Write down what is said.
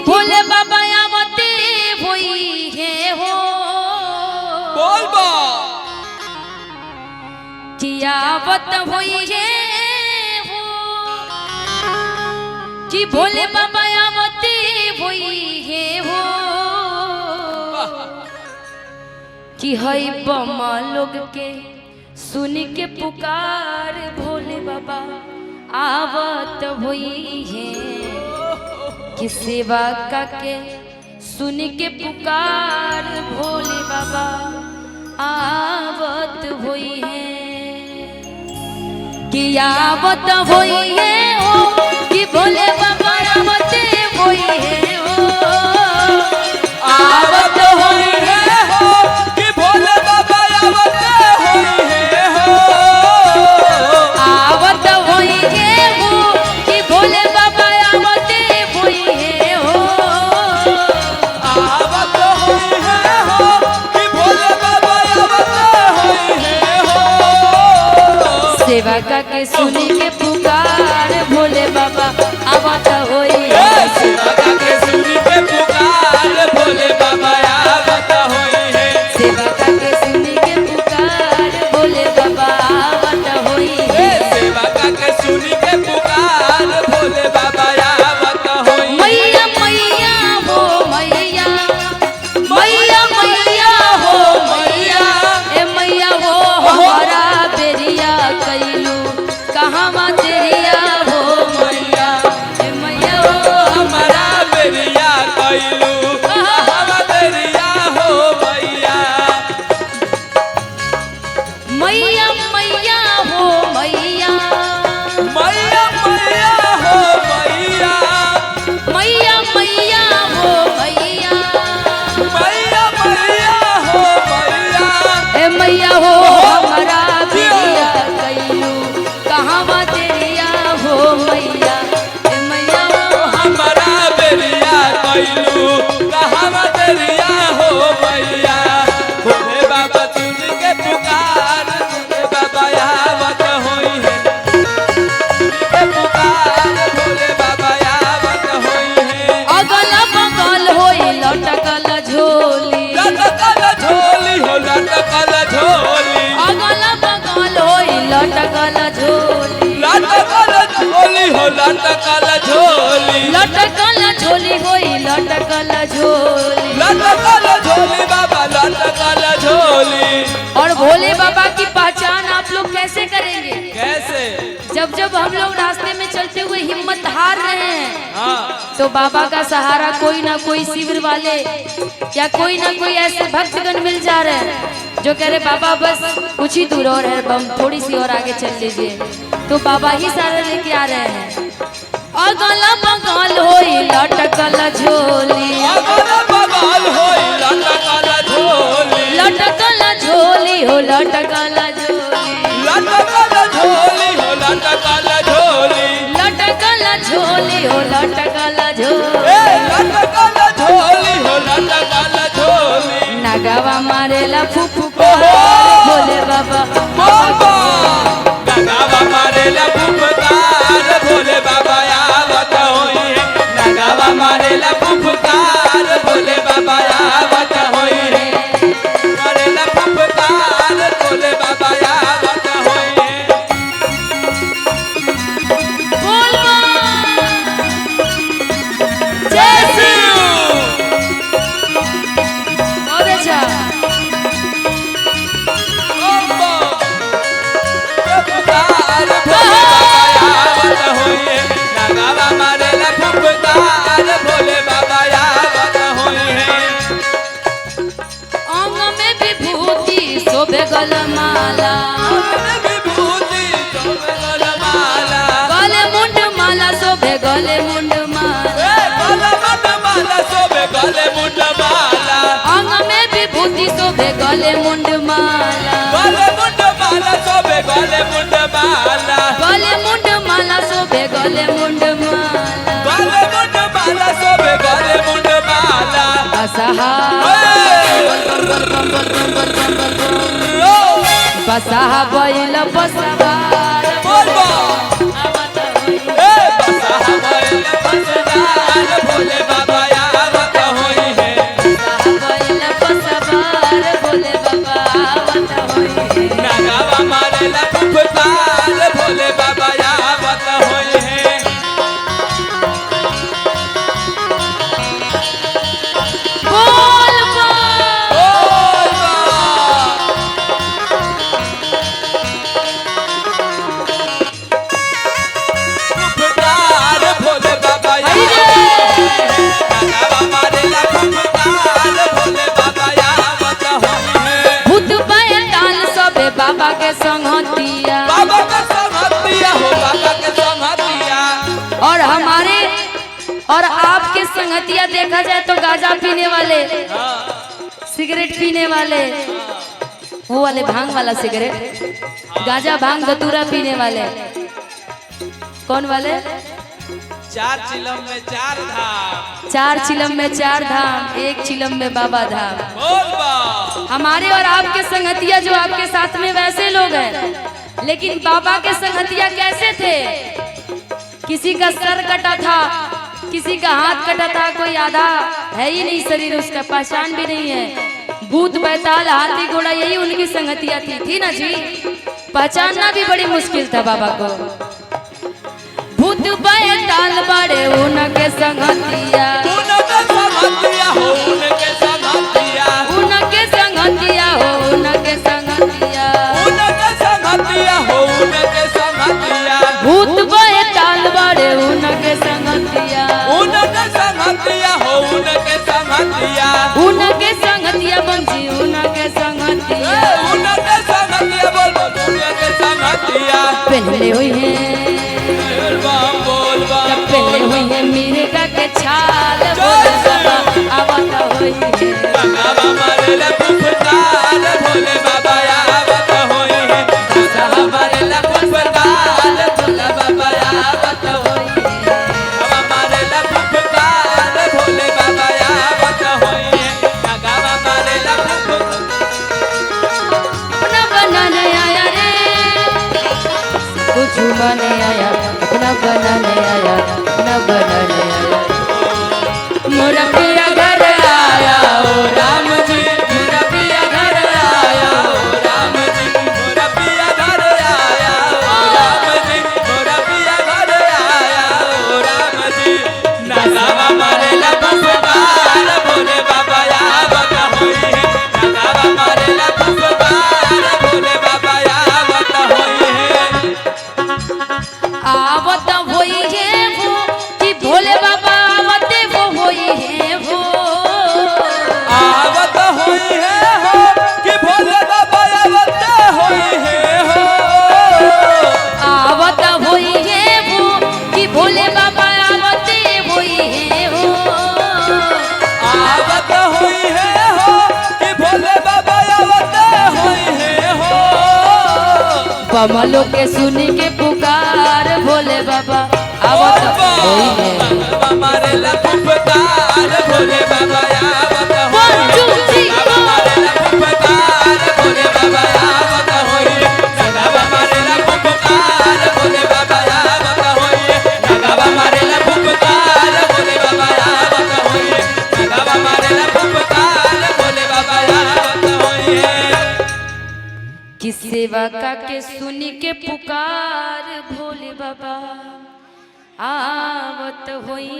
भोले बाबा आवते होई है हो बोल बा कि आवत होई है हो कि भोले बाबा आवते होई है हो कि हई बमा लोग के सुन के पुकार भोले बाबा आवत होई है कि सेवा का के सुन के पुकार भोले बाबा आवत होई है कि आवत होई है ओ कि भोले बाबा आवत होई है ओ आवत होई है हो कि भोले बाबा आवत होई है हो आवत होई है हो कि भोले बाबा आवत होई है हो आवत होई है हो कि भोले बाबा आवत होई है हो सेवा का के सुनी के पुकार भोले बाबा आवत होई है सेवा का के सुनी के पुकार भोले बाबा आवत होई है सेवा का के सुनी के पुकार भोले बाबा आवत होई है सेवा का के सुनी के पुकार भोले बाबा आवत होई मैया मैया हो मैया मैया मैया हो मैया ए मैया हो हमारा बेरिया कैलू कहाँ तेरिया हो मैया ए मैया हो हमारा बेरिया कैलू हमारा बेरिया हो मैया मैया मैया हो मैया मैया मैया हो मैया मैया मैया हो मैया मैया मैया हो मैया ए मैया हो हमारा बेरिया कैलू कहाँ तेरिया हो मैया ए मैया हो हमारा बेरिया कैलू हमारा बेरिया हो मैया भोले बाबा सुन के पुकार भोले बाबा आवत होई है के पुकार भोले बाबा आवत होई है अगल बगल होई लटकल झोली लटकल झोली हो लटकल झोली अगल बगल होई लटकल झोली लटकल झोली हो लटकल झोली लटकल झोली होई लटकल झोली लटकल झोली बाबा लटकल झोली और भोले बाबा की पहचान आप लोग कैसे करेंगे कैसे जब जब हम लोग रास्ते में चलते हुए हिम्मत हार रहे हैं हाँ तो बाबा का सहारा कोई ना कोई शिविर वाले या कोई ना कोई ऐसे भक्तगण मिल जा रहे हैं जो कह रहे बाबा बस कुछ ही दूर और है बम थोड़ी सी और आगे चल लीजिए तो बाबा ही सारा लेके आ रहे हैं अगल बगल होई लटकल झोली अगल बगल होई लटकल झोली लटकल झोली हो लटकल झोली लटकल झोली हो लटकल झोली लटकल झोली हो लटकल झोली ए लटकल झोली हो लटकल झोली नगावा मारेला फुफुकार भोले बाबा बाबा नगावा मारेला फुफकार भोले बाबा आवत होई है नगावा मारेला फुफकार भोले बाबा आवत होई है मारेला फुफकार भोले बाबा आवत होई है बोल जय शिव बहुत अच्छा फुफकार भोले बाबा आवत होई है नगावा मारेला फुफकार भोले बाबा आवत होई है अंग में विभूति शोभे गलमाला विभूति चोमल माला गले मुंड माला शोभे गले मुंड माला गले मुंड माला शोभे गले मुंड माला अंग में विभूति शोभे गले मुंड माला गले मुंड माला शोभे गले मुंड माला गले मुंड माला शोभे गले मुंड माला गले मुंड माला शोभे गले मुंड माला बसहा बसहा बैल बसवार बोल बा आवत होई ए बसा बैल बसदार भोले बाबा के संगतिया, बाबा के संगतिया हो, बाबा के संगतिया। और हमारे और आपके संगतिया देखा जाए तो गांजा पीने वाले, सिगरेट पीने वाले, वो वाले भांग वाला सिगरेट, गांजा भांग धतूरा पीने वाले, कौन वाले? 4 चिलम में 4 धाम, 4 चिलम में 4 धाम, 1 चिलम में बाबा धाम। बोल बा। हमारे और आपके संगतिया जो आपके साथ में वैसे लोग हैं, लेकिन बाबा के संगतिया कैसे थे? किसी का सर कटा था, किसी का हाथ कटा था, कोई आधा है ही नहीं शरीर, उसका पहचान भी नहीं है। भूत बैताल हाथी घोड़ा यही उनकी संगतिया थी ना जी। पहचानना भी बड़ी मुश्किल था बाबा को। भूत बैताल बड़े उनके संगतिया, उनके संगतिया हो, उनके संगतिया, उनके संगतिया हो, उनके संगतिया, उनके संगतिया हो, उनके संगतिया। भूत बैताल बड़े उनके संगतिया, उनके संगतिया हो, उनके संगतिया, उनके संगतिया बंजी, उनके संगतिया। उनके संगतिया बोल बोल, उनके संगतिया। पहले हुई है, बोल बा, पहले हुई है मिर्गा के छाल, बोल बाबा आवत हुई है। बाबा मारे ला फुफकार, भोले बाबा आवत होई है। बाबा मारे ला फुफकार, भोले बाबा आवत होई है। बाबा मारे ला फुफकार, भोले बाबा आवत होई है। बाबा मारे ला अपना बनाने आया रे, कुछ बने आया, अपना बनाने आया, अपना बनाने आया। मोरा पिया घर आया ओ राम जी, मोरा पिया घर आया ओ राम जी, मोरा पिया घर आया ओ राम जी, मोरा पिया घर आया ओ राम जी। ना बाबा मारे ला फुफकार, भोले बाबा आवत होई है। ना बाबा मारे ला फुफकार, भोले बाबा आवत होई है। आवत होई है वो कि भोले बाबा आवत वो होई है वो, आवत होई है हो कि भोले बाबा आवत होई है हो। आवत होई है वो कि भोले बाबा आवत होई है वो। आवत होई है हो कि भोले बाबा आवत होई है हो। कमलों के सुनी के पुकार, भोले बाबा आवत होई है। बाबा मारे ला फुफकार, भोले बाबा आवत होई है। 1 2 3 बाबा मारे ला फुफकार, भोले बाबा आवत होई है। बाबा मारे ला फुफकार, भोले बाबा आवत होई है। बाबा मारे ला फुफकार, भोले बाबा आवत होई है। बाबा मारे ला फुफकार, भोले बाबा आवत होई है। कि सेवा का के सुनी के पुकार, भोले बाबा आवत होई